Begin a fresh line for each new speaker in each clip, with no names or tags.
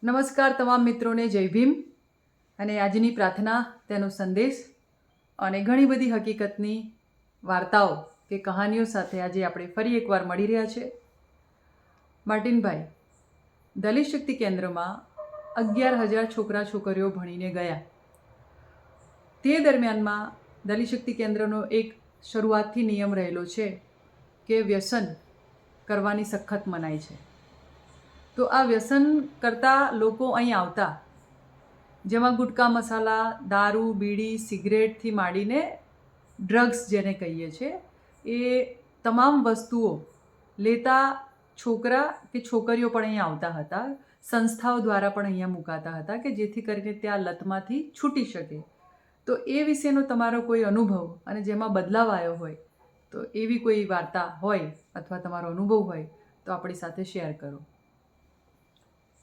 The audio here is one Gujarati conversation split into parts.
નમસ્કાર તમામ મિત્રોને જય ભીમ. અને આજની પ્રાર્થના તેનો સંદેશ અને ઘણી બધી હકીકતની વાર્તાઓ કે કહાનીઓ સાથે આજે આપણે ફરી એકવાર મળી રહ્યા છે. માર્ટિનભાઈ દલિત શક્તિ કેન્દ્રમાં 11,000 છોકરા છોકરીઓ ભણીને ગયા. તે દરમિયાનમાં દલિત શક્તિ કેન્દ્રનો એક શરૂઆતથી નિયમ રહેલો છે કે વ્યસન કરવાની સખત મનાઈ છે. તો આ વ્યસન કરતા લોકો અહીં આવતા, જેમાં ગુટકા મસાલા, દારૂ, બીડી, સિગરેટથી માંડીને ડ્રગ્સ જેને કહીએ છીએ એ તમામ વસ્તુઓ લેતા છોકરા કે છોકરીઓ પણ અહીં આવતા હતા. સંસ્થાઓ દ્વારા પણ અહીંયા મુકાતા હતા કે જેથી કરીને ત્યાં લતમાંથી છૂટી શકે. તો એ વિશેનો તમારો કોઈ અનુભવ અને જેમાં બદલાવ આવ્યો હોય તો એવી કોઈ વાર્તા હોય અથવા તમારો અનુભવ હોય તો આપણી સાથે શેર કરો.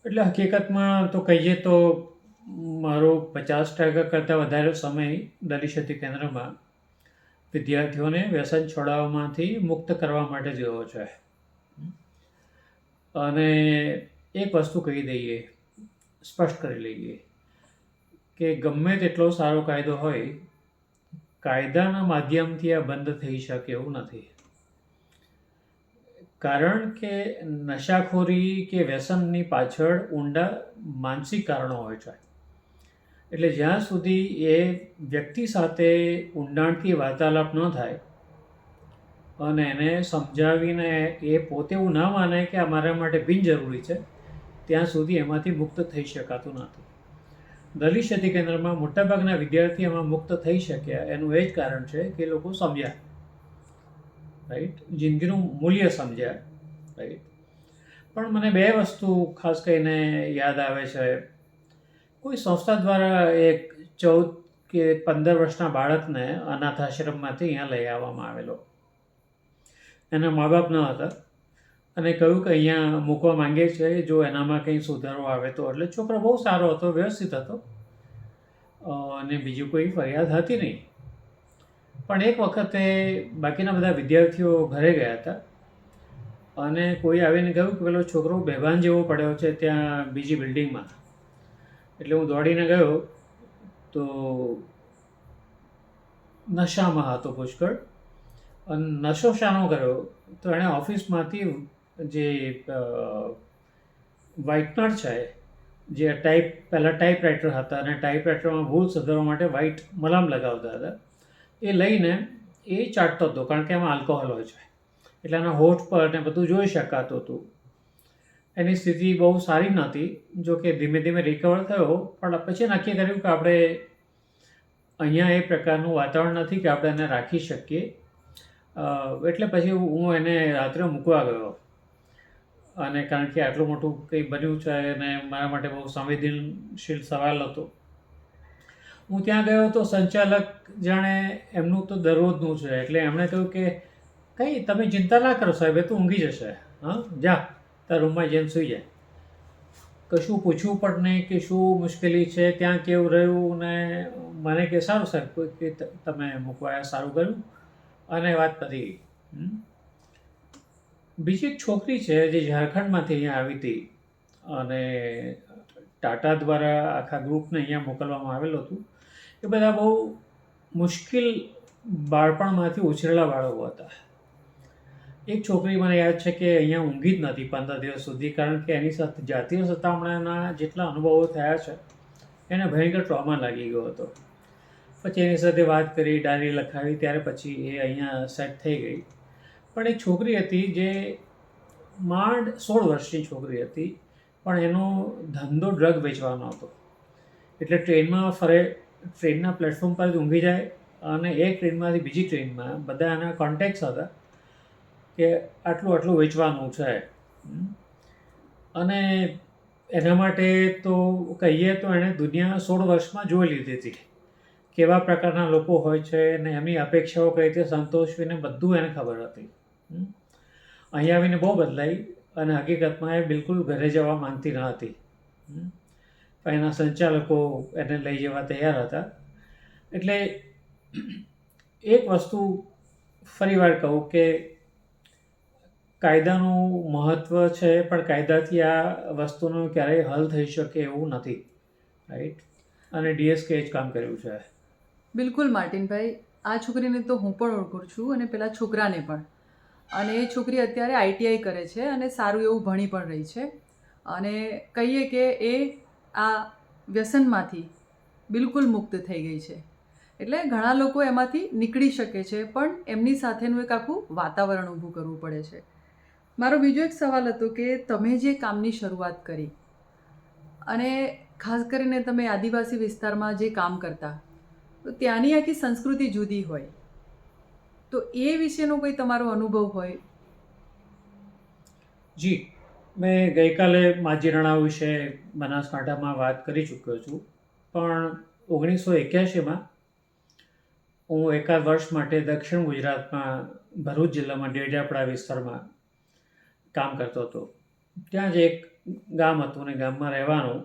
એટલે હકીકતમાં તો કહીએ તો મારો 50% કરતાં વધારે સમય દલિત શક્તિ કેન્દ્રમાં વિદ્યાર્થીઓને વ્યસન છોડાવવામાંથી મુક્ત કરવા માટે જ ગયો છે. અને એક વસ્તુ કહી દઈએ, સ્પષ્ટ કરી લઈએ કે ગમે તેટલો સારો કાયદો હોય, કાયદાના માધ્યમથી આ બંધ થઈ શકે એવું નથી. કારણ કે નશાખોરી કે વ્યસનની પાછળ ઊંડા માનસિક કારણો હોય છે. એટલે જ્યાં સુધી એ વ્યક્તિ સાથે ઊંડાણથી વાર્તાલાપ ન થાય અને એને સમજાવીને એ પોતે એવું ના માને કે આ મારા માટે બિનજરૂરી છે, ત્યાં સુધી એમાંથી મુક્ત થઈ શકાતું નથી. દલિત શક્તિ કેન્દ્રમાં મોટાભાગના વિદ્યાર્થી એમાં મુક્ત થઈ શક્યા એનું એ જ કારણ છે કે લોકો સમજ્યા, રાઈટ, જિંદગીનું મૂલ્ય સમજ્યા, રાઈટ. પણ મને બે વસ્તુ ખાસ કરીને યાદ આવે છે. કોઈ સંસ્થા દ્વારા એક 14 કે 15 વર્ષના બાળકને અનાથ આશ્રમમાંથી અહીંયા લઈ આવવામાં આવેલો. એના મા બાપ ન હતા અને કહ્યું કે અહીંયા મૂકવા માંગે છે, જો એનામાં કંઈ સુધારો આવે તો. એટલે છોકરો બહુ સારો હતો, વ્યવસ્થિત હતો અને બીજી કોઈ ફરિયાદ હતી નહીં. પણ એક વખતે બાકીના બધા વિદ્યાર્થીઓ ઘરે ગયા હતા અને કોઈ આવીને કહ્યું કે પેલો છોકરો બેભાન જેવો પડ્યો છે ત્યાં બીજી બિલ્ડિંગમાં. એટલે હું દોડીને ગયો તો નશામાં હતો પુષ્કળ. અને નશો શાનો કર્યો તો એણે ઓફિસમાંથી જે વ્હાઇટનર છે, જે પહેલાં ટાઈપરાઇટર હતા અને ટાઈપરાઇટરમાં ભૂલ સુધારવા માટે વ્હાઇટ મલામ લગાવતા હતા, એ લઈને એ ચાટતો હતો. કારણ કે એમાં આલ્કોહોલ હોય છે એટલે એના હોઠ પર ને બધું જોઈ શકાતું હતું. એની સ્થિતિ બહુ સારી નહોતી, જો કે ધીમે ધીમે રિકવર થયો. પણ પછી નક્કી કર્યું કે આપણે અહીંયા એ પ્રકારનું વાતાવરણ નથી કે આપણે એને રાખી શકીએ. એટલે પછી હું એને રાત્રે મૂકવા ગયો. અને કારણ કે આટલું મોટું કંઈ બન્યું છે અને મારા માટે બહુ સંવેદનશીલ સવાલ હતો. હું ત્યાં ગયો તો સંચાલક જાણે એમનું તો દરરોજનું છે એટલે એમણે કહ્યું કે કંઈ તમે ચિંતા ના કરો સાહેબ, એ તો ઊંઘી જશે. હા, જા તારા રૂમમાં જઈને સૂઈ જાય. કશું પૂછવું પણ નહીં કે શું મુશ્કેલી છે, ત્યાં કેવું રહ્યું. ને મને કે સારું સાહેબ, કોઈ કે તમે મૂકવા સારું કર્યું અને વાત પતી ગઈ. બીજી એક છોકરી છે જે ઝારખંડમાંથી અહીંયા આવી હતી અને ટાટા દ્વારા આખા ગ્રુપને અહીંયા મોકલવામાં આવેલું હતું. એ બધા બહુ મુશ્કેલ બાળપણમાંથી ઉછરેલા બાળકો હતા. એક છોકરી મને યાદ છે કે અહીંયા ઊંઘી જ નથી 15 દિવસ સુધી, કારણ કે એની સાથે જાતીય સતામણીના જેટલા અનુભવો થયા છે એને ભયંકર ટ્રોમા લાગી ગયો હતો. પછી એની સાથે વાત કરી, ડાયરી લખાવી, ત્યારે પછી એ અહીંયા સેટ થઈ ગઈ. પણ એક છોકરી હતી જે માંડ 16 વર્ષની છોકરી હતી, પણ એનો ધંધો ડ્રગ વેચવાનો હતો. એટલે ટ્રેનમાં ફરે, ટ્રેનના પ્લેટફોર્મ પર જ ઊંઘી જાય અને એક ટ્રેનમાંથી બીજી ટ્રેનમાં બધા એના કોન્ટેક્ટ્સ હતા કે આટલું આટલું વેચવાનું છે. અને એના માટે તો કહીએ તો એણે દુનિયા 16 વર્ષમાં જોઈ લીધી હતી, કેવા પ્રકારના લોકો હોય છે અને એમની અપેક્ષાઓ કઈ રીતે સંતોષવીને બધું એને ખબર હતી. અહીંયા આવીને બહુ બદલાઈ અને હકીકતમાં એ બિલકુલ ઘરે જવા માંગતી ન હતી. પણ એના સંચાલકો એને લઈ જવા તૈયાર હતા. એટલે એક વસ્તુ ફરી વાર કહું કે કાયદાનું મહત્ત્વ છે, પણ કાયદાથી આ વસ્તુનો ક્યારેય હલ થઈ શકે એવું નથી, રાઈટ? અને ડીએસકે જ કામ કર્યું છે.
બિલકુલ માર્ટિનભાઈ, આ છોકરીને તો હું પણ ઓળખું છું અને પેલા છોકરાને પણ. અને એ છોકરી અત્યારે આઈટીઆઈ કરે છે અને સારું એવું ભણી પણ રહી છે. અને કહીએ કે એ આ વ્યસનમાંથી બિલકુલ મુક્ત થઈ ગઈ છે. એટલે ઘણા લોકો એમાંથી નીકળી શકે છે, પણ એમની સાથેનું એક આખું વાતાવરણ ઊભું કરવું પડે છે. મારો બીજો એક સવાલ હતો કે તમે જે કામની શરૂઆત કરી અને ખાસ કરીને તમે આદિવાસી વિસ્તારમાં જે કામ કરતા, તો ત્યાંની આખી સંસ્કૃતિ જુદી હોય, તો એ વિશેનો કોઈ તમારો અનુભવ હોય?
જી, મેં ગઈકાલે માજી રણાવ વિશે બનાસકાંઠામાં વાત કરી ચૂક્યો છું, પણ 1981માં હું એકાદ વર્ષ માટે દક્ષિણ ગુજરાતમાં ભરૂચ જિલ્લામાં ડેડિયાપાડા વિસ્તારમાં કામ કરતો હતો. ત્યાં જ એક ગામ હતું ને ગામમાં રહેવાનું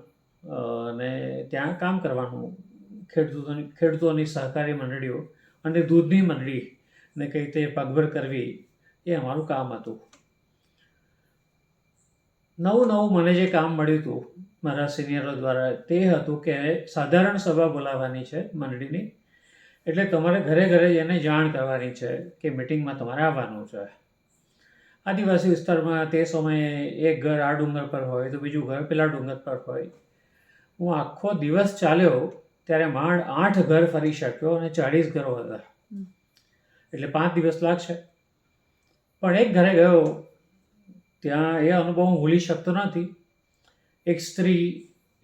અને ત્યાં કામ કરવાનું. ખેડૂતોની સહકારી મંડળીઓ અને દૂધની મંડળીને કઈ રીતે પગભર કરવી એ અમારું કામ હતું. નવું મને જે કામ મળ્યું હતું મારા સિનિયરો દ્વારા તે હતું કે સાધારણ સભા બોલાવવાની છે મંડળીની, એટલે તમારે ઘરે ઘરે જઈને જાણ કરવાની છે કે મિટિંગમાં તમારે આવવાનું છે. આદિવાસી વિસ્તારમાં તે સમયે એક ઘર આ ડુંગર પર હોય તો બીજું ઘર પેલા ડુંગર પર હોય. હું આખો દિવસ ચાલ્યો ત્યારે માંડ 8 ઘર ફરી શક્યો અને 40 ઘરો હતા, એટલે 5 દિવસ લાગશે. પણ એક ઘરે ગયો ત્યાં એ અનુભવ હું ભૂલી શકતો નથી. એક સ્ત્રી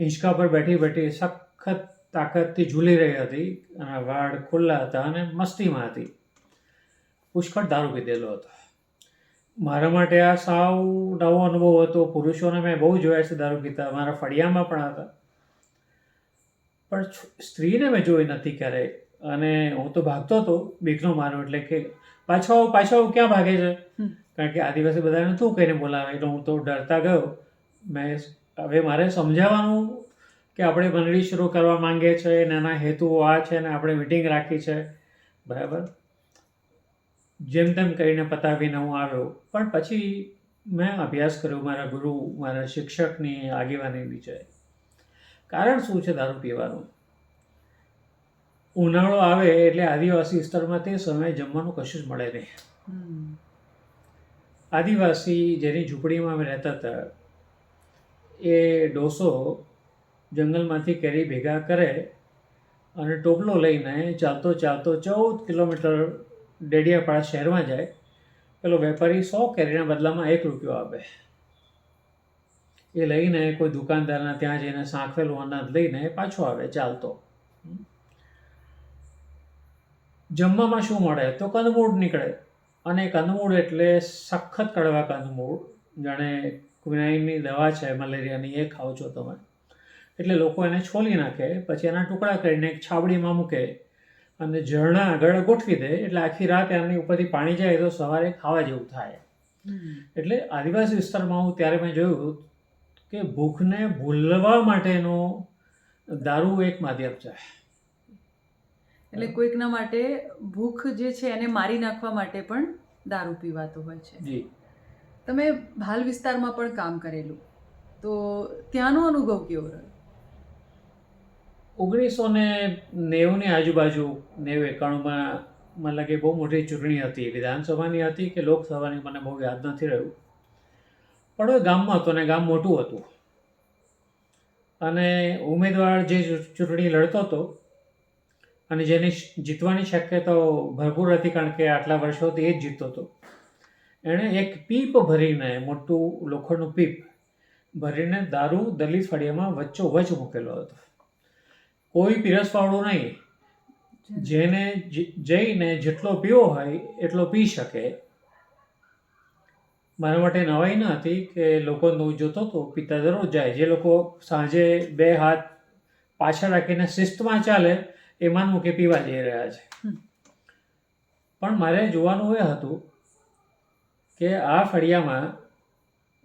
હિંચકા પર બેઠી બેઠી સખત તાકાતથી ઝૂલી રહી હતી અને વાળ ખુલ્લા હતા અને મસ્તીમાં હતી. પુષ્કળ દારૂ પીધેલો હતો. મારા માટે આ સાવ નવો અનુભવ હતો. પુરુષોને મેં બહુ જોયા છે દારૂ પીતા, મારા ફળિયામાં પણ હતા, પણ સ્ત્રીને મેં જોઈ નથી ક્યારેય. અને હું તો ભાગતો હતો બીકનો મારો, એટલે કે પાછો ક્યાં ભાગે છે, કારણ કે આદિવાસી બધાને શું કહીને બોલાવે, એટલે હું તો ડરતા ગયો. હવે મારે સમજાવવાનું કે આપણે મંડળી શરૂ કરવા માંગીએ છીએ અને એના હેતુઓ આ છે ને આપણે મિટિંગ રાખી છે, બરાબર. જેમ તેમ કરીને પતાવીને હું આવ્યો. પણ પછી મેં અભ્યાસ કર્યો મારા ગુરુ, મારા શિક્ષકની આગેવાની નીચે. કારણ શું છે દારૂ પીવાનું? ઉનાળો આવે એટલે આદિવાસી વિસ્તારમાં તે સમયે જમવાનું કશું જ મળે નહીં. આદિવાસી જેની ઝૂંપડીમાં અમે રહેતા હતા એ ડોસો જંગલમાંથી કેરી ભેગા કરે અને ટોપલો લઈને ચાલતો 14 કિલોમીટર ડેડિયાપાડા શહેરમાં જાય. પેલો વેપારી 100 કેરીના બદલામાં 1 રૂપિયો આપે. એ લઈને કોઈ દુકાનદારના ત્યાં જઈને સાંકવેલું અનાજ લઈને પાછો આવે ચાલતો. જમવામાં શું મળે તો કંદમૂળ નીકળે, અને કંદમૂળ એટલે સખત કડવા કંદમૂળ, જાણે ક્વિનાઇનની દવા છે મલેરિયાની એ ખાઓ છો તમે. એટલે લોકો એને છોલી નાખે, પછી એના ટુકડા કરીને એક છાબડીમાં મૂકે અને ઝરણા આગળ ગોઠવી દે, એટલે આખી રાત એમની ઉપરથી પાણી જાય તો સવારે ખાવા જેવું થાય. એટલે આદિવાસી વિસ્તારમાં હું ત્યારે મેં જોયું કે ભૂખને ભૂલવા માટેનો દારૂ એક માધ્યમ છે.
એટલે કોઈકના માટે ભૂખ જે છે એને મારી નાખવા માટે પણ દારૂ પીવાતો હોય છે.
જી,
તમે ભાલ વિસ્તારમાં પણ કામ કરેલું, તો ત્યાંનો અનુભવ કેવો રહ્યો?
1990ની આજુબાજુ 91-91માં મને લાગે બહુ મોટી ચૂંટણી હતી, વિધાનસભાની હતી કે લોકસભાની, મને બહુ યાદ નથી રહ્યું. પણ એ ગામમાં હતો ને ગામ મોટું હતું અને ઉમેદવાર જે ચૂંટણી લડતો હતો અને જેની જીતવાની શક્યતાઓ ભરપૂર હતી, કારણ કે આટલા વર્ષોથી એ જ જીતતો હતો, એણે એક પીપ ભરીને, મોટું લોખંડનું પીપ ભરીને દારૂ દલિત ફળિયામાં વચ્ચોવચ્ચ મૂકેલો હતો. કોઈ પીરસવાળું નહીં, જેને જઈને જેટલો પીવો હોય એટલો પી શકે. મારા માટે નવાઈ ન હતી કે લોકો જોતો હતો પીતા દરરોજ જાય. જે લોકો સાંજે 2 હાથ પાછળ રાખીને શિસ્તમાં ચાલે એ માનવું કે પીવા જઈ રહ્યા છે. પણ મારે જોવાનું એ હતું કે આ ફળિયામાં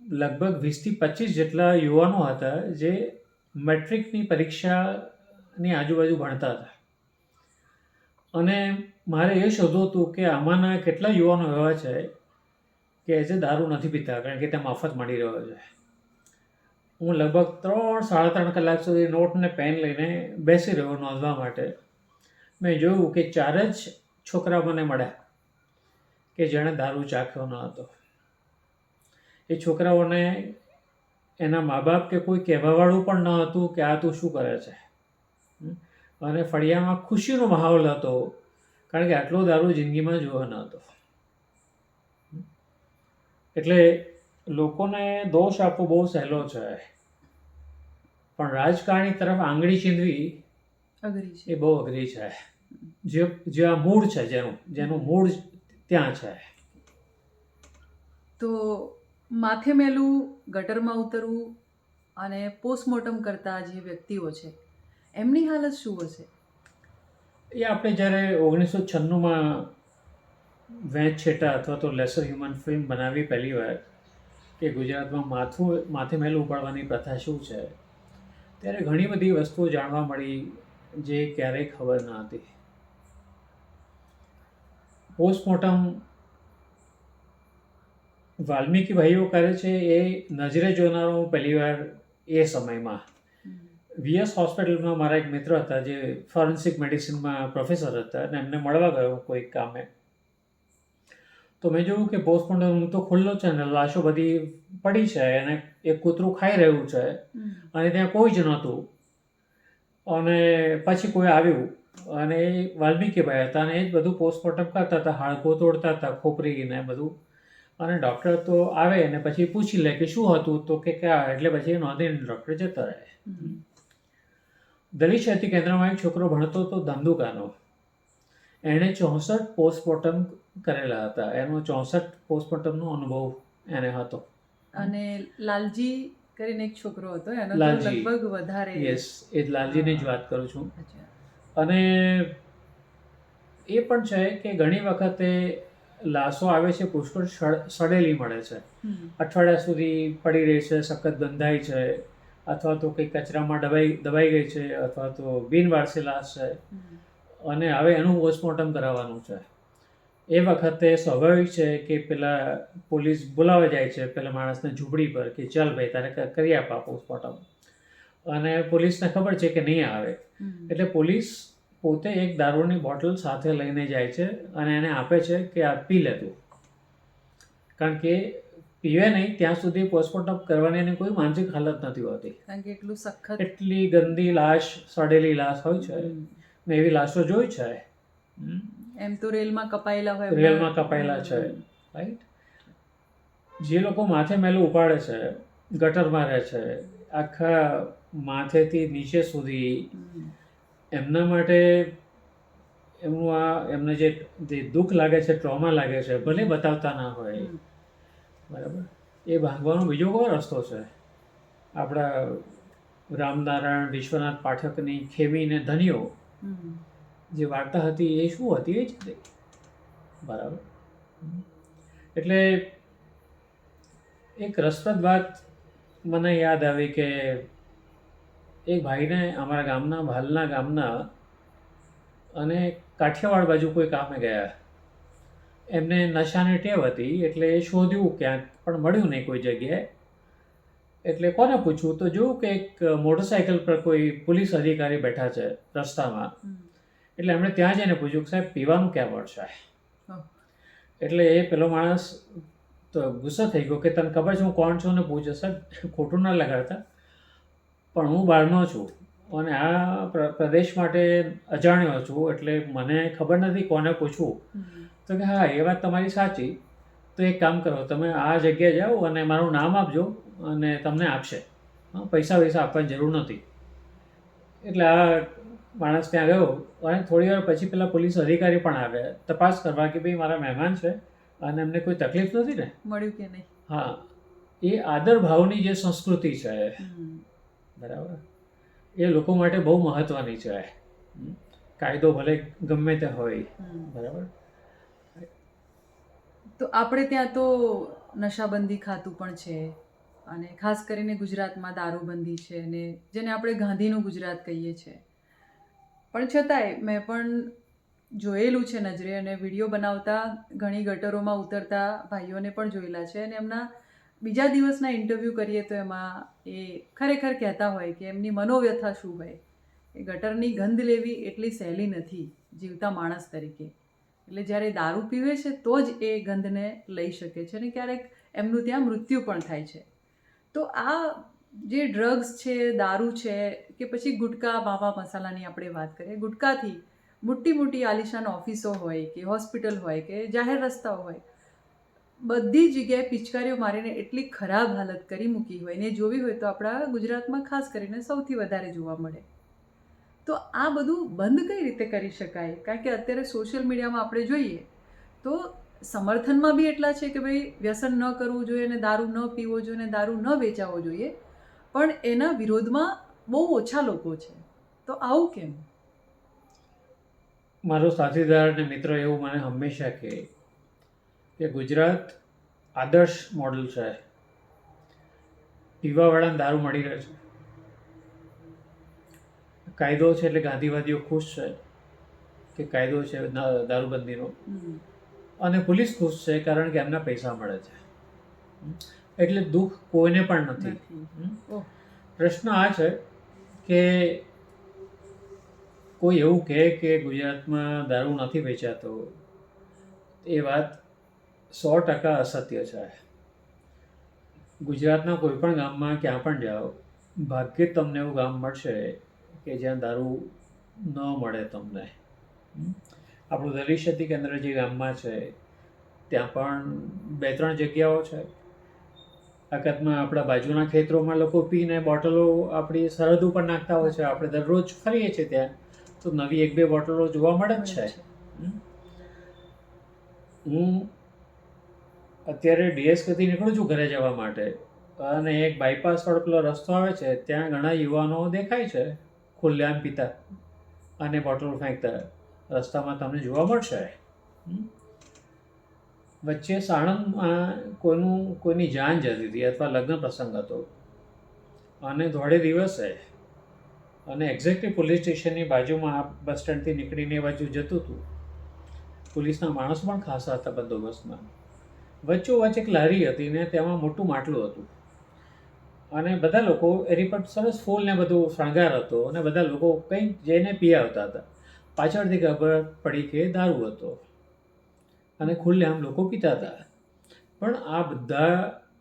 લગભગ 20થી 25 જેટલા યુવાનો હતા જે મેટ્રિકની પરીક્ષાની આજુબાજુ ભણતા હતા, અને મારે એ શોધવું હતું કે આમાંના કેટલા યુવાનો એવા છે કે જે દારૂ નથી પીતા કારણ કે ત્યાં મફત મળી રહ્યો છે. હું લગભગ 3-3.5 કલાક સુધી નોટ ને પેન લઈને બેસી રહ્યો નોંધવા માટે. મેં જોયું કે 4 જ છોકરા મને મળ્યા કે જેણે દારૂ ચાખ્યો ન હતો. એ છોકરાઓને એના મા બાપ કે કોઈ કહેવાવાળું પણ ન હતું કે આ તું શું કરે છે. અને ફળિયામાં ખુશીનો માહોલ હતો કારણ કે આટલો દારૂ જિંદગીમાં જોયો ન હતો. એટલે લોકોને દોષ આપવો બહુ સહેલો છે, પણ રાજકારણી તરફ આંગળી ચીંધવી
અઘરી છે.
એ બહુ અઘરી છે. જે આ મૂળ છે, જેનું મૂળ ત્યાં છે.
તો માથે મેલું, ગટરમાં ઉતરવું અને પોસ્ટમોર્ટમ કરતા જે વ્યક્તિઓ છે એમની હાલત શું હશે?
એ આપણે જ્યારે 1996માં વેચ છેટા અથવા તો લેસર હ્યુમન ફિલ્મ બનાવી પહેલી વાર કે ગુજરાતમાં માથે મેલું ઉપાડવાની પ્રથા શું છે, ત્યારે ઘણી બધી વસ્તુઓ જાણવા મળી જે ક્યારેય ખબર ન હતી. પોસ્ટમોર્ટમ વાલ્મીકી ભાઈઓ કરે છે એ નજરે જોનારો હું પહેલી વાર એ સમયમાં વીએસ હોસ્પિટલમાં મારા એક મિત્ર હતા જે ફોરેન્સિક મેડિસિનમાં પ્રોફેસર હતા અને એમને મળવા ગયો કોઈક કામે. તો મેં જોયું કે પોસ્ટમોર્ટમ તો ખુલ્લો છે ને લાશો બધી પડી છે અને એક કૂતરું ખાઈ રહ્યું છે અને ત્યાં કોઈ જ નહોતું. અને પછી કોઈ આવ્યું અને એ વાલ્મીકીભાઈ હતા અને એ જ બધું પોસ્ટમોર્ટમ કરતા હતા, હાડકો તોડતા હતા, ખોપરીને બધું. અને ડૉક્ટર તો આવે અને પછી પૂછી લે કે શું હતું, તો કે ક્યાં, એટલે પછી એ નોંધીને ડૉક્ટર જતા રહે. દલિત સાહિત્ય કેન્દ્રમાં એક છોકરો ભણતો હતો ધંધુકાનો. એણે 64 પોસ્ટમોર્ટમ કરેલા હતા. એનો 64 પોસ્ટમોર્ટમનો અનુભવ એને હતો.
અને લાલજી કરીને એક છોકરો હતો, એનો તો
લાલજી.
લગભગ વધારે.
યસ, એ જ લાલજીની જ વાત કરું છું.
અચ્છા.
અને એ પણ છે કે ઘણી વખતે લાશો આવે છે પુષ્કળ સડેલી મળે છે, અઠવાડિયા સુધી પડી રહી છે, સખત ગંધાય છે, અથવા તો કંઈ કચરામાં દબાઈ ગઈ છે, અથવા તો બિનવારસી લાશ છે અને હવે એનું પોસ્ટમોર્ટમ કરાવવાનું છે. એ વખતે સ્વાભાવિક છે કે પેલા પોલીસ બોલાવા જાય છે પેલા માણસને ઝૂંપડી પર કે ચાલ ભાઈ તારે કરી આપા પોસ્ટમોર્ટમ. અને પોલીસને ખબર છે કે નહીં આવે એટલે પોલીસ પોતે એક દારૂની બોટલ સાથે લઈને જાય છે અને એને આપે છે કે આ પી લે તું. કારણ કે પીવે નહીં ત્યાં સુધી પોસ્ટમોર્ટમ કરવાની એની કોઈ માનસિક હાલત નથી હોતી.
કારણ કે એટલું સખત,
એટલી ગંદી લાશ, સડેલી લાશ હોય છે. મેં એવી લાશો જોઈ છે.
એમ તો રેલમાં કપાયેલા હોય,
રેલમાં કપાયેલા છે, રાઈટ. જે લોકો માથે મેલું ઉપાડે છે, ગટરમાં રહે છે, આખા માથેથી નીચે સુધી, એમના માટે એમને જે દુઃખ લાગે છે, ટ્રોમા લાગે છે, ભલે બતાવતા ના હોય, બરાબર, એ ભાંગવાનો બીજો કયો રસ્તો છે? આપણા રામનારાયણ વિશ્વનાથ પાઠકની ખેમી ને ધનિયો જે વાર્તા હતી એ શું હતી? એ જ હતી, બરાબર. એટલે એક રસપ્રદ વાત મને યાદ આવી કે એક ભાઈને અમારા ગામના, ભાલના ગામના, અને કાઠિયાવાડ બાજુ કોઈ કામે ગયા. એમને નશાની ટેવ હતી એટલે એ શોધ્યું ક્યાંક પણ મળ્યું નહીં કોઈ જગ્યાએ. એટલે કોને પૂછવું તો જોયું કે એક મોટરસાઇકલ પર કોઈ પોલીસ અધિકારી બેઠા છે રસ્તામાં. એટલે એમણે ત્યાં જઈને પૂછ્યું કે સાહેબ પીવાનું ક્યાં મળશે? એટલે એ પેલો માણસ તો ગુસ્સો થઈ ગયો કે તને ખબર છે હું કોણ છું ને પૂછે. સાહેબ ખોટું ના લગાડતા, પણ હું બહારનો છું અને આ પ્રદેશ માટે અજાણ્યો છું એટલે મને ખબર નથી કોને પૂછવું. તો કે હા એ વાત તમારી સાચી, તો એક કામ કરો તમે આ જગ્યાએ જાઓ અને મારું નામ આપજો અને તમને આપશે, પૈસા આપવાની જરૂર નથી. એટલે આ માણસ ત્યાં ગયો અને થોડી વાર પછી પેલા પોલીસ અધિકારી પણ આવ્યા તપાસ કરવા કે ભાઈ મારા મહેમાન છે અને એમને કોઈ તકલીફ નથી ને,
મળ્યું કે નહીં.
હા, એ આદર ભાવની જે સંસ્કૃતિ છે, બરાબર, એ લોકો માટે બહુ મહત્વની છે. કાયદો ભલે ગમે તે હોય, બરાબર.
તો આપણે ત્યાં તો નશાબંધી ખાતું પણ છે અને ખાસ કરીને ગુજરાતમાં દારૂબંધી છે અને જેને આપણે ગાંધીનું ગુજરાત કહીએ છીએ. પણ છતાંય મેં પણ જોયેલું છે નજરે, અને વિડીયો બનાવતા ઘણી ગટરોમાં ઉતરતા ભાઈઓને પણ જોયેલા છે, અને એમના બીજા દિવસના ઇન્ટરવ્યૂ કરીએ તો એમાં એ ખરેખર કહેતા હોય કે એમની મનોવ્યથા શું હોય. એ ગટરની ગંધ લેવી એટલી સહેલી નથી જીવતા માણસ તરીકે. એટલે જ્યારે દારૂ પીવે છે તો જ એ ગંધને લઈ શકે છે, અને ક્યારેક એમનું ત્યાં મૃત્યુ પણ થાય છે. તો આ જે ડ્રગ્સ છે, દારૂ છે, કે પછી ગુટકા માવા મસાલાની આપણે વાત કરીએ, ગુટકાથી મોટી મોટી આલિશાન ઓફિસો હોય કે હોસ્પિટલ હોય કે જાહેર રસ્તાઓ હોય, બધી જગ્યાએ પિચકારીઓ મારીને એટલી ખરાબ હાલત કરી મૂકી હોય ને જોવી હોય તો આપણા ગુજરાતમાં ખાસ કરીને સૌથી વધારે જોવા મળે. તો આ બધું બંધ કઈ રીતે કરી શકાય? કારણ કે અત્યારે સોશિયલ મીડિયામાં આપણે જોઈએ તો સમર્થનમાં બી એટલા છે કે ભાઈ વ્યસન ન કરવું જોઈએ અને દારૂ ન પીવો જોઈએ અને દારૂ ન વેચાવો જોઈએ, પણ એના વિરોધમાં બહુ ઓછા લોકો છે. તો આવું કેમ?
મારો સાથીદાર અને મિત્ર એવું મને હંમેશા કહે કે ગુજરાત આદર્શ મોડલ છે, પીવાવાળાને દારૂ મળી રહે છે, કાયદો છે એટલે ગાંધીવાદીઓ ખુશ છે કે કાયદો છે દારૂબંધીનો, અને પોલીસ ખુશ છે કારણ કે એમના પૈસા મળે છે, એટલે દુઃખ કોઈને પણ નથી. પ્રશ્ન આ છે કે કોઈ એવું કહે કે ગુજરાતમાં દારૂ નથી વેચાતો, એ વાત 100% અસત્ય છે. ગુજરાતના કોઈ પણ ગામમાં ક્યાં પણ જાઓ, ભાગ્યે જ તમને એવું ગામ મળશે કે જ્યાં દારૂ ન મળે તમને. આપણું દલિત શક્તિ કેન્દ્ર જે ગામમાં છે ત્યાં પણ 2-3 જગ્યાઓ છે. હકીકતમાં આપણા બાજુના ખેતરોમાં લોકો પીને બોટલો આપણી સરહદ ઉપર નાખતા હોય છે. આપણે દરરોજ ફરીએ છીએ ત્યાં તો નવી 1-2 બોટલો જોવા મળે જ છે. હું અત્યારે ડીએસકેથી નીકળું છું ઘરે જવા માટે, અને એક બાયપાસ વાળો પેલો રસ્તો આવે છે ત્યાં ઘણા યુવાનો દેખાય છે ખુલ્લેઆમ પીતા અને બોટલો ફેંકતા રસ્તામાં તમને જોવા મળશે. વચ્ચે સાણંદમાં કોઈની જાન જતી હતી અથવા લગ્ન પ્રસંગ હતો, અને ધોળે દિવસે, અને એક્ઝેક્ટલી પોલીસ સ્ટેશનની બાજુમાં બસ સ્ટેન્ડથી નીકળીને એ બાજુ જતું હતું. પોલીસના માણસો પણ ખાસા હતા બંદોબસ્તમાં. વચ્ચોવચ્ચ એક લારી હતી ને તેમાં મોટું માટલું હતું, અને બધા લોકો એની પર સરસ ફૂલ ને બધું શણગાર હતો, અને બધા લોકો કંઈક જઈને પી આવતા હતા. પાછળથી ખબર પડી કે દારૂ હતો, અને ખુલ્લેઆમ લોકો પીતા હતા. પણ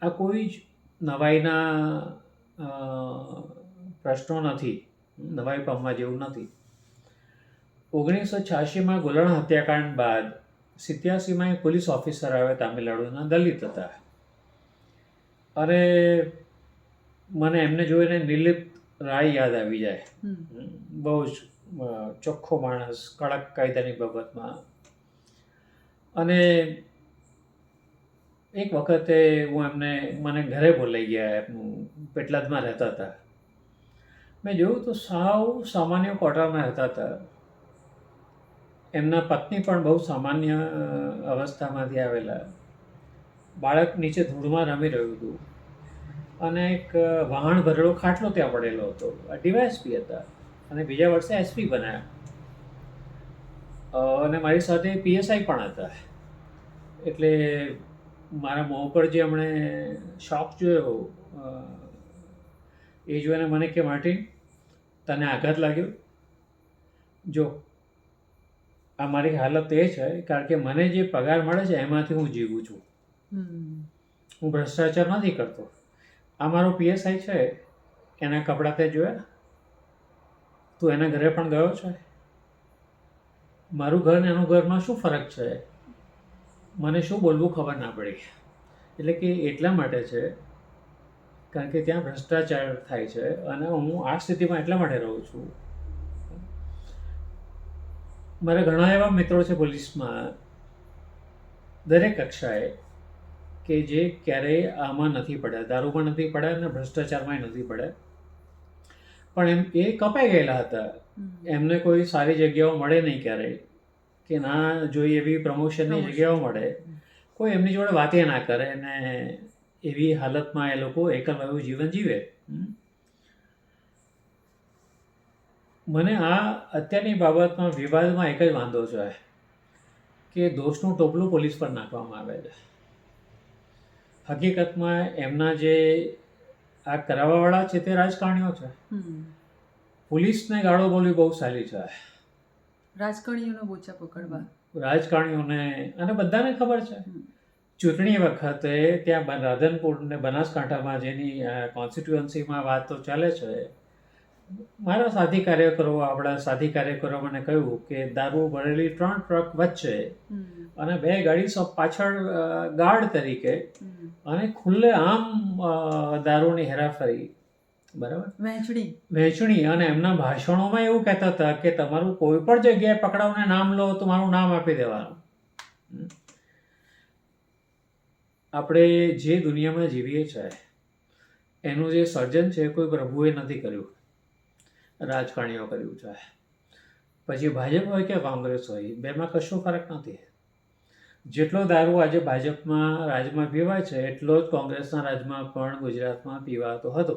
આ કોઈ જ નવાઈના પ્રશ્નો નથી, નવાઈ પામવા જેવું નથી. 1986માં ગોલણ હત્યાકાંડ બાદ 87માં એક પોલીસ ઓફિસર આવ્યા તામિલનાડુના, દલિત હતા, અને મને એમને જોઈને નિલિત રાય યાદ આવી જાય. બહુ જ ચોખ્ખો માણસ, કડક કાયદાની બાબતમાં. અને એક વખતે મને ઘરે બોલાઈ ગયા, એમનું પેટલાદમાં રહેતા હતા. મેં જોયું તો સાવ સામાન્ય ક્વાર્ટરમાં રહેતા હતા. એમના પત્ની પણ બહુ સામાન્ય અવસ્થામાંથી આવેલા. બાળક નીચે ધૂળમાં રમી રહ્યું હતું, અને એક વહાણ ભરેલો ખાટલો ત્યાં પડેલો હતો. ડીવાયએસપી હતા અને બીજા વર્ષે એસપી બન્યા, અને મારી સાથે પીએસઆઈ પણ હતા. એટલે મારા મોં પર જે એમણે શોક જોયો એ જોઈને મને કે, માર્ટિન, તને આઘાત લાગ્યો? જો, આ મારી હાલત એ છે કારણ કે મને જે પગાર મળે છે એમાંથી હું જીવું છું. હું ભ્રષ્ટાચાર નથી કરતો. આ મારો પીએસઆઈ છે, એના કપડાં તે જોયા? તું એના ઘરે પણ ગયો છે? મારું ઘર ને એનું ઘરમાં શું ફરક છે? મને શું બોલવું ખબર ના પડી. એટલે કે એટલા માટે છે કારણ કે ત્યાં ભ્રષ્ટાચાર થાય છે, અને હું આ સ્થિતિમાં એટલા માટે રહું છું. મારા ઘણા એવા મિત્રો છે પોલીસમાં, દરેક કક્ષાએ, કે જે ક્યારેય આમાં નથી પડ્યા, દારૂમાં નથી પડ્યા અને ભ્રષ્ટાચારમાં નથી પડ્યા, પણ એ કપાઈ ગયેલા હતા. એમને કોઈ સારી જગ્યાઓ મળે નહીં ક્યારેય, કે ના જોઈ એવી પ્રમોશનની જગ્યાઓ મળે, કોઈ એમની જોડે વાતે ના કરે, ને એવી હાલતમાં એ લોકો એકલવાયું જીવન જીવે. મને આ અત્યારની બાબતમાં વિવાદમાં એક જ વાંધો છે કે દોષનું ટોપલું પોલીસ પર નાખવામાં આવે છે. હકીકતમાં એમના જે આ કરાવવાવાળા છે તે રાજકારણીઓ છે. પોલીસને ગાળો બોલવી બહુ સહેલી છે.
રાજકારણીઓનો બોચા પકડવા.
રાજકારણીઓને અને બધાને ખબર છે. ચૂંટણી વખતે ત્યાં રાધનપુર ને બનાસકાંઠામાં જેની કોન્સ્ટિટ્યુઅન્સીમાં વાત તો ચાલે છે, મારા સાથી કાર્યકરો આપણા સાથી કાર્યકરો મને કહ્યું કે દારૂ ભરેલી 3 ટ્રક વચ્ચે અને 2 ગાડી પાછળ ગાર્ડ તરીકે અને ખુલ્લે આમ દારૂની હેરાફેરી, બરાબર, વહેંચણી અને એમના ભાષણોમાં એવું કહેતા હતા કે તમારું કોઈ પણ જગ્યાએ પકડાવને નામ લો તો મારું નામ આપી દેવાનું. આપણે જે દુનિયામાં જીવીએ છીએ એનું જે સર્જન છે કોઈ પ્રભુએ નથી કર્યું, રાજકારણીઓ કર્યું છે. પછી ભાજપ હોય કે કોંગ્રેસ હોય, બેમાં કશો ફરક નથી. જેટલો દારૂ આજે ભાજપમાં રાજમાં પીવાય છે એટલો જ કોંગ્રેસના રાજમાં પણ ગુજરાતમાં પીવાતો હતો.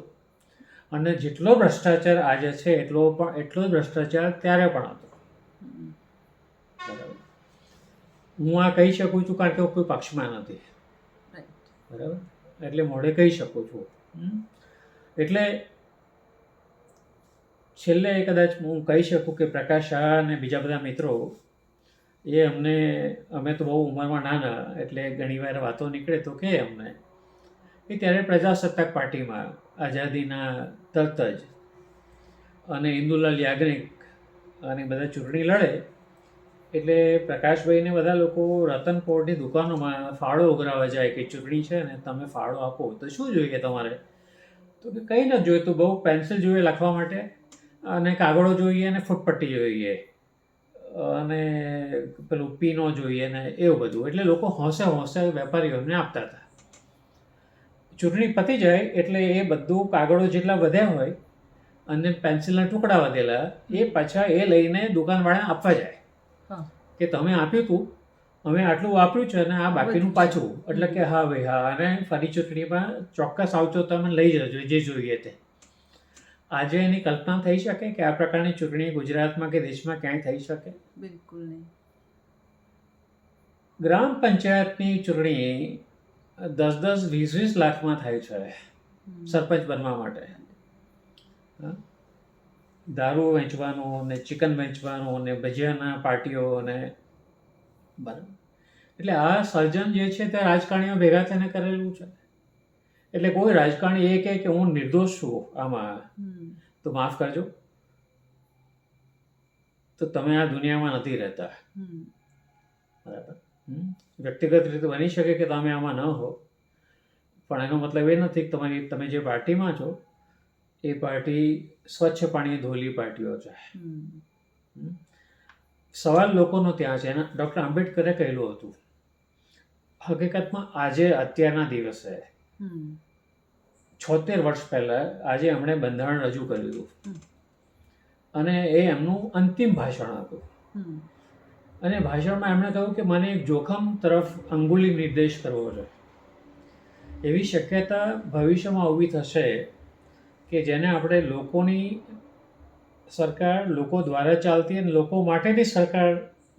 અને જેટલો ભ્રષ્ટાચાર આજે છે એટલો જ ભ્રષ્ટાચાર ત્યારે પણ હતો. બરાબર, હું આ કહી શકું છું કારણ કે હું કોઈ પક્ષમાં નથી, બરાબર, એટલે મોઢે કહી શકું છું. એટલે છેલ્લે કદાચ હું કહી શકું કે પ્રકાશ શાહ અને બીજા બધા મિત્રો અમે તો બહુ ઉંમરમાં નાના એટલે ઘણીવાર વાતો નીકળે તો કે અમને એ ત્યારે પ્રજાસત્તાક પાર્ટીમાં આઝાદીના તરત જ અને ઇન્દુલાલ યાજ્ઞિક અને બધા ચૂંટણી લડે એટલે પ્રકાશભાઈને બધા લોકો રતનપોળની દુકાનોમાં ફાળો ઉઘરાવા જાય કે ચૂંટણી છે ને તમે ફાળો આપો તો શું જોઈએ તમારે? તો કે કંઈ નથી જોઈતું, બહુ પેન્સિલ જોઈએ લખવા માટે અને કાગળો જોઈએ અને ફૂટપટ્ટી જોઈએ અને પેલું પીનો જોઈએ ને એવું બધું. એટલે લોકો હોંશે વેપારીઓને આપતા હતા. ચૂંટણી પતી જાય એટલે એ બધું કાગળો જેટલા વધ્યા હોય અને પેન્સિલના ટુકડા વધેલા એ પાછા એ લઈને દુકાનવાળાને આપવા જાય કે તમે આપ્યું હતું, અમે આટલું વાપર્યું છે અને આ બાકીનું પાછું. એટલે કે હા ભાઈ હા, અને ફરી ચૂંટણીમાં ચોક્કસ આવજો, તમે લઈ જજો જે જોઈએ તે. આજે એની કલ્પના થઈ શકે કે આ પ્રકારની ચૂંટણી ગુજરાતમાં કે દેશમાં ક્યાંય થઈ શકે?
બિલકુલ નહીં.
ગ્રામ પંચાયતની ચૂંટણી 10-20 લાખમાં થાય છે સરપંચ બનવા માટે. દારૂ વેચવાનું ને ચિકન વેચવાનું ને ભજીયાના પાર્ટીઓ ને, બરાબર. એટલે આ સર્જન જે છે તે રાજકારણીઓ ભેગા થઈને કરેલું છે. એટલે કોઈ રાજકારણી એ કહે કે હું નિર્દોષ છું આમાં તો માફ કરજો, તો તમે આ દુનિયામાં નથી રહેતા, બરાબર. વ્યક્તિગત રીતે બની શકે કે તમે આમાં ન હો, પણ એનો મતલબ એ નથી કે તમે જે પાર્ટીમાં છો એ પાર્ટી સ્વચ્છ પાણી ધોલી પાર્ટીઓ છે. સવાલ લોકોનો ત્યાં છે. એના ડૉક્ટર આંબેડકરે કહેલું હતું, હકીકતમાં આજે અત્યારના દિવસે 76 વર્ષ પહેલાં આજે એમણે બંધારણ રજૂ કર્યું હતું અને એ એમનું અંતિમ ભાષણ હતું. અને ભાષણમાં એમણે કહ્યું કે મને એક જોખમ તરફ અંગુલી નિર્દેશ કરવો છે. એવી શક્યતા ભવિષ્યમાં ઊભી થશે કે જેને આપણે લોકોની સરકાર, લોકો દ્વારા ચાલતી અને લોકો માટેની સરકાર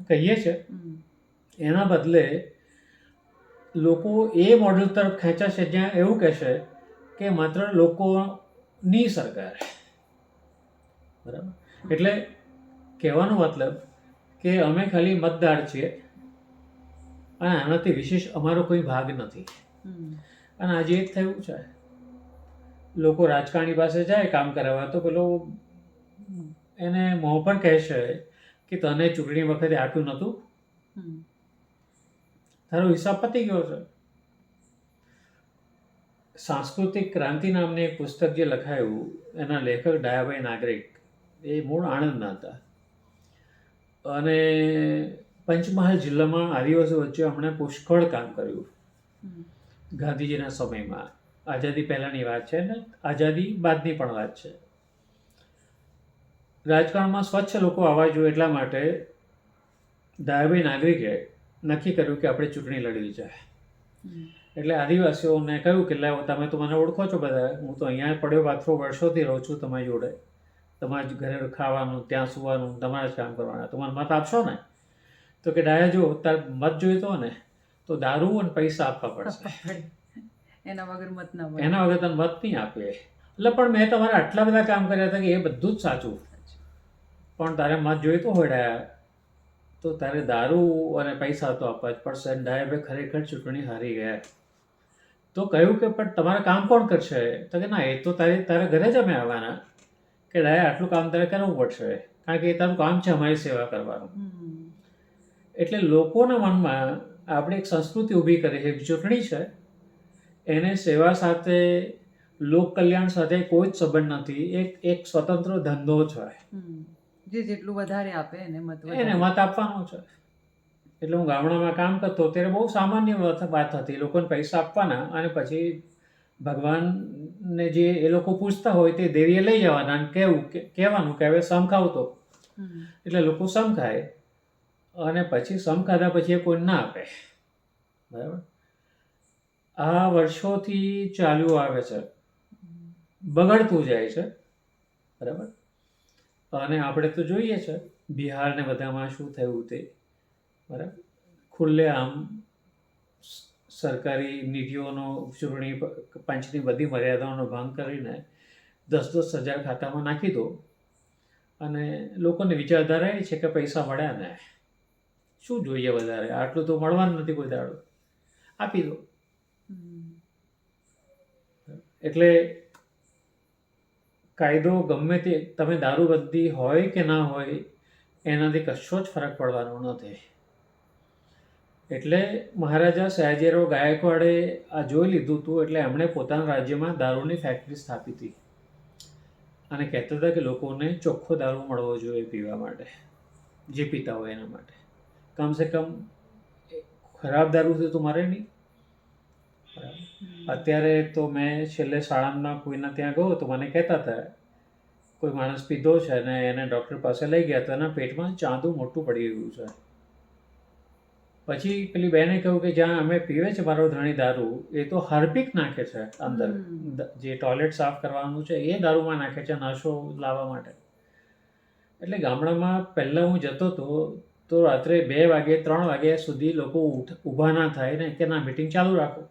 કહીએ છીએ, એના બદલે લોકો એ મોડલ તરફ ખેંચાશે જ્યાં એવું કહેશે કે માત્ર લોકોની સરકાર, બરાબર. એટલે કહેવાનો મતલબ કે અમે ખાલી મતદાર છીએ અને આનાથી વિશેષ અમારો કોઈ ભાગ નથી. અને આજે જ થયું છે. લોકો રાજકારણી પાસે જાય કામ કરાવવા તો પેલો એને મોં પર કહેશે કે તને ચૂંટણી વખતે આપ્યું નહોતું, તારો હિસાબ પતી ગયો છે. સાંસ્કૃતિક ક્રાંતિ નામની એક પુસ્તક જે લખાયું, એના લેખક ડાયાભાઈ નાગરિક, એ મૂળ આણંદના હતા અને પંચમહાલ જિલ્લામાં આદિવાસીઓ વચ્ચે એમણે પુષ્કળ કામ કર્યું ગાંધીજીના સમયમાં. આઝાદી પહેલાંની વાત છે ને આઝાદી બાદની પણ વાત છે. રાજકારણમાં સ્વચ્છ લોકો આવવા જોઈએ એટલા માટે ડાયાભાઈ નાગરિકે નક્કી કર્યું કે આપણે ચૂંટણી લડવી છે. એટલે આદિવાસીઓને કહ્યું કે લાવો તમે તો મને ઓળખો છો બધા, હું તો અહીંયા પડ્યો પાથરો વર્ષોથી રહું છું તમારી જોડે, તમારે જ ઘરે ખાવાનું, ત્યાં સુવાનું, તમારે જ કામ કરવાના, તમારે મત આપશો ને? તો કે ડાયા જો તાર મત જોઈતો હોય ને તો દારૂ અને પૈસા આપવા પડશે,
એના વગર મત ના મળે.
એના વગર તને મત નહીં આપે. એટલે પણ મેં તમારે આટલા બધા કામ કર્યા હતા કે એ બધું જ સાચું, પણ તારે મત જોઈતો હોય ડાયા તો તારે દારૂ અને પૈસા તો આપવા જ પડશે. અને ડાયાભાઈ ખરેખર ચૂંટણી હારી ગયા. તો કહ્યું કે પણ તમારે કામ કોણ કરશે? તો કે ના, એ તો તારા ઘરે જ અમે આવવાના. કે ડાયા આટલું કામ તારે કરવું પડશે, કારણ કે એ તારું કામ છે અમારી સેવા કરવાનું. એટલે લોકોના મનમાં આપણે એક સંસ્કૃતિ ઊભી કરી છે, ચૂંટણી છે એને સેવા સાથે, લોક કલ્યાણ સાથે કોઈ જ સંબંધ નથી. એક સ્વતંત્ર ધંધો છે.
જે જેટલું વધારે આપે એને મત
એને મત આપવાનો છે. એટલે હું ગામડામાં કામ કરતો ત્યારે બહુ સામાન્ય વાત હતી, લોકોને પૈસા આપવાના અને પછી ભગવાનને જે એ લોકો પૂછતા હોય તે દેવીએ લઈ જવાના અને કહેવાનું કે હવે સમ ખાવ તો. એટલે લોકો સમ ખાય અને પછી સમ ખાધા પછી એ કોઈ ના આપે. બરાબર. આ વર્ષોથી ચાલ્યું આવે છે, બગડતું જાય છે. બરાબર. અને આપણે તો જોઈએ છે બિહાર ને બધામાં શું થયું તે. બરાબર. ખુલ્લેઆમ સરકારી નીતિઓનો, ચૂંટણી પંચની બધી મર્યાદાઓનો ભંગ કરીને 10-10 હજાર ખાતામાં નાખી દો અને લોકોની વિચારધારા એ છે કે પૈસા મળ્યા ને શું જોઈએ વધારે, આટલું તો મળવાનું નથી કોઈ દાડો, આપી દો. એટલે કાયદો ગમે તે, તમે દારૂબંધી હોય કે ના હોય એનાથી કશો જ ફરક પડવાનો નથી. એટલે મહારાજા સયાજીરાવ ગાયકવાડે આ જોઈ લીધું હતું, એટલે એમણે પોતાના રાજ્યમાં દારૂની ફેક્ટરી સ્થાપી હતી અને કહેતા હતા કે લોકોને ચોખ્ખો દારૂ મળવો જોઈએ પીવા માટે, જે પીતા હોય એના માટે. કમસે કમ ખરાબ દારૂથી તો મરે નહીં. અત્યારે તો મેં છેલ્લે સાણંદમાં કોઈના ત્યાં ગયો તો મને કહેતા હતા કોઈ માણસ પીધો છે અને એને ડૉક્ટર પાસે લઈ ગયા તો એના પેટમાં ચાંદું મોટું પડી ગયું છે. પછી પેલી બહેને કહ્યું કે જ્યાં અમે પીવે છે મારો ધણી દારૂ, એ તો હાર્પિક નાખે છે અંદર, જે ટોયલેટ સાફ કરવાનું છે એ દારૂમાં નાખે છે નશો લાવવા માટે. એટલે ગામડામાં પહેલાં હું જતો હતો તો રાત્રે 2 વાગે 3 વાગ્યા સુધી લોકો ઊભા ના થાય ને કે ના મિટિંગ ચાલુ રાખો.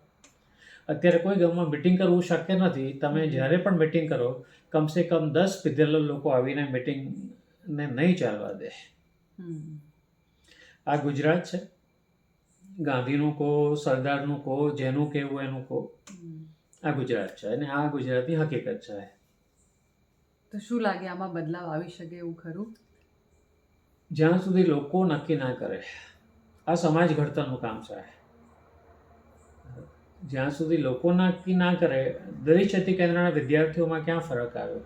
અત્યારે કોઈ ગામમાં મિટિંગ કરવું શક્ય નથી. તમે જ્યારે પણ મિટિંગ કરો કમસે કમ 10 પીધેલા લોકો આવીને મિટિંગને નહીં ચાલવા દે. આ ગુજરાત છે. ગાંધીનું કહો, સરદારનું કહો, જેનું કહેવું એનું કહો, આ ગુજરાત છે અને આ ગુજરાતની હકીકત છે.
તો શું લાગે આમાં બદલાવ આવી શકે એવું ખરું?
જ્યાં સુધી લોકો નક્કી ના કરે, આ સમાજ ઘડતરનું કામ છે. જ્યાં સુધી લોકો નક્કી ના કરે, દરેક ક્ષતિ કેન્દ્રના વિદ્યાર્થીઓમાં ક્યાં ફરક આવ્યો?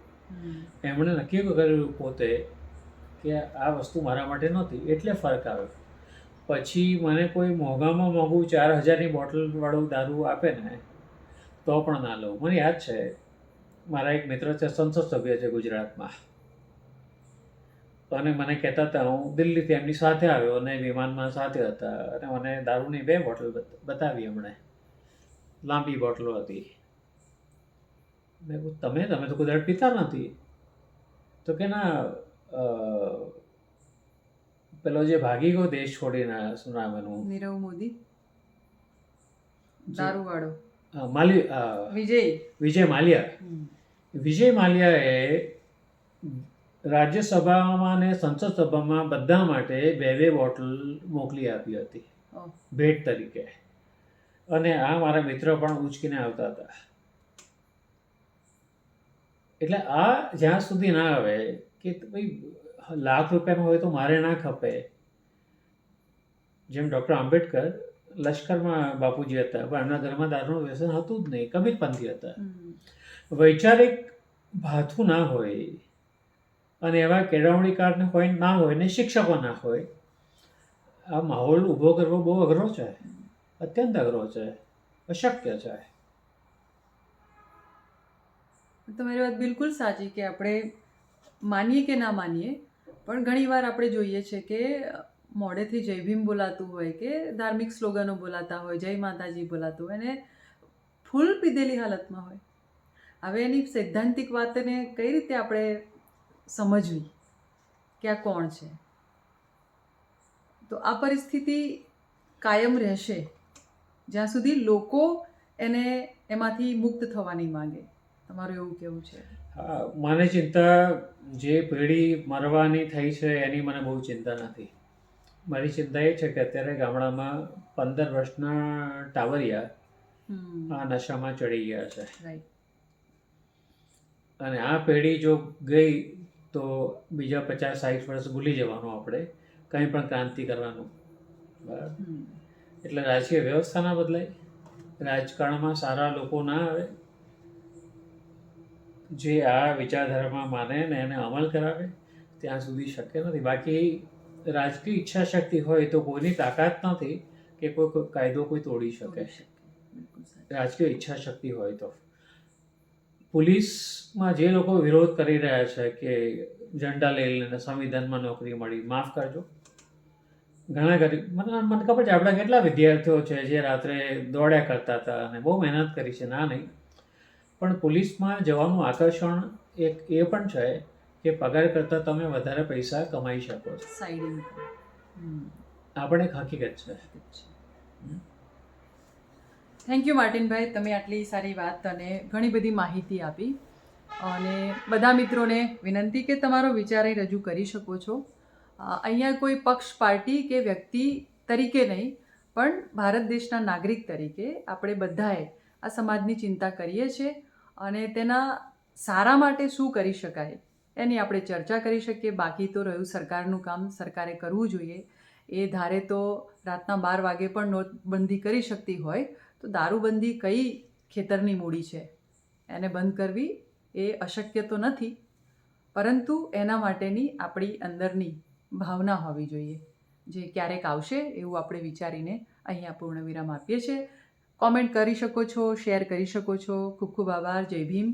એમણે નક્કી કર્યું પોતે કે આ વસ્તુ મારા માટે નહોતી એટલે ફરક આવ્યો. પછી મને કોઈ મોંઘામાં મોંઘું 4,000ની બોટલવાળું દારૂ આપે ને તો પણ ના લઉં. મને યાદ છે મારા એક મિત્ર છે, સંસદ સભ્ય છે ગુજરાતમાં, અને મને કહેતા હતા, હું દિલ્હીથી એમની સાથે આવ્યો અને વિમાનમાં સાથે હતા અને મને દારૂની 2 બોટલ બતાવી એમણે, લાંબી બોટલો હતી. મેં કહ્યું તમે તો કોઈ દાડો પીતા નથી? તો કે ના, પેલો જે ભાગી ગયો દેશ છોડીને, શું નામ એનું,
નીરવ મોદી, દારૂવાળો,
વિજય માલ્યા. વિજય માલ્યાએ રાજ્યસભામાં ને સંસદ સભામાં બધા માટે 2 બોટલ મોકલી આપી હતી ભેટ તરીકે. અને આ મારા મિત્ર પણ ઉચકીને આવતા હતા. એટલે આ જ્યાં સુધી ના આવે કે ભાઈ લાખ રૂપિયાનું હોય તો મારે ના ખપે. જેમ ડૉક્ટર આંબેડકર લશ્કરમાં બાપુજી હતા પણ એમના ઘરમાં દારૂનું વ્યસન હતું જ નહીં, કબીરપંથી હતા. વૈચારિક ભાથું ના હોય અને એવા કેળવણીકાર ના હોય ને શિક્ષકો ના હોય, આ માહોલ ઊભો કરવો બહુ અઘરો છે, અત્યંત અઘરો છે, અશક્ય છે.
તમારી વાત બિલકુલ સાચી કે આપણે માનીએ કે ના માનીએ પણ ઘણીવાર આપણે જોઈએ છે કે મોઢેથી જય ભીમ બોલાતું હોય કે ધાર્મિક સ્લોગનો બોલાતા હોય, જય માતાજી બોલાતું હોય અને ફૂલ પીધેલી હાલતમાં હોય. હવે એની સૈદ્ધાંતિક વાતને કઈ રીતે આપણે સમજવી કે આ કોણ છે. તો આ પરિસ્થિતિ કાયમ રહેશે જ્યાં સુધી લોકો એને એમાંથી મુક્ત થવા નહીં માંગે. તમારું એવું કેવું છે?
હા, મને ચિંતા જે પેઢી મરવાની થઈ છે એની મને બહુ ચિંતા નથી. મારી ચિંતા એ છે કે અત્યારે ગામડામાં 15 વર્ષના ટાવરિયા આ નશામાં ચડી ગયા છે.
રાઈટ.
અને આ પેઢી જો ગઈ તો બીજા 50-60 વર્ષ ભૂલી જવાનું આપણે, કંઈ પણ ક્રાંતિ કરવાનું. બરાબર. એટલે રાજકીય વ્યવસ્થા ના બદલાય, રાજકારણમાં સારા લોકો ના આવે જે આ વિચારધારામાં માને ને એને અમલ કરાવે ત્યાં સુધી શક્ય નથી. બાકી રાજકીય ઈચ્છા શક્તિ હોય તો કોઈની તાકાત નથી કે કોઈ કાયદો કોઈ તોડી શકે. રાજકીય ઈચ્છા શક્તિ હોય તો. પોલીસમાં જે લોકો વિરોધ કરી રહ્યા છે કે ઝંડા લઈ લઈને સંવિધાનમાં નોકરી મળી, માફ કરજો, ઘણા ગરીબ, મને ખબર છે આપણા કેટલા વિદ્યાર્થીઓ છે જે રાત્રે દોડ્યા કરતા હતા અને બહુ મહેનત કરી છે, ના નહીં, પણ પોલીસમાં જવાનું આકર્ષણ એક એ પણ છે કે પગાર કરતાં તમે વધારે પૈસા કમાઈ શકો છો.
Side income.
આ પણ એક હકીકત છે.
થેન્ક યુ માર્ટિનભાઈ, તમે આટલી સારી વાત અને ઘણી બધી માહિતી આપી. અને બધા મિત્રોને વિનંતી કે તમારો વિચાર એ રજૂ કરી શકો છો. અહીંયા કોઈ પક્ષ, પાર્ટી કે વ્યક્તિ તરીકે નહીં, પણ ભારત દેશના નાગરિક તરીકે આપણે બધાએ આ સમાજની ચિંતા કરીએ છીએ અને તેના સારા માટે શું કરી શકાય એની આપણે ચર્ચા કરી શકીએ. બાકી તો રહ્યું સરકારનું કામ, સરકારે કરવું જોઈએ. એ ધારે તો રાતના 12 વાગે પણ નોટબંધી કરી શકતી હોય તો દારૂબંધી કઈ ખેતરની મૂડી છે, એને બંધ કરવી એ અશક્ય તો નથી, પરંતુ એના માટેની આપણી અંદરની ભાવના હોવી જોઈએ, જે ક્યારેક આવશે એવું આપણે વિચારીને અહીંયા પૂર્ણ વિરામ આપીએ છીએ. કોમેન્ટ કરી શકો છો, શેર કરી શકો છો. ખૂબ ખૂબ આભાર. જય ભીમ.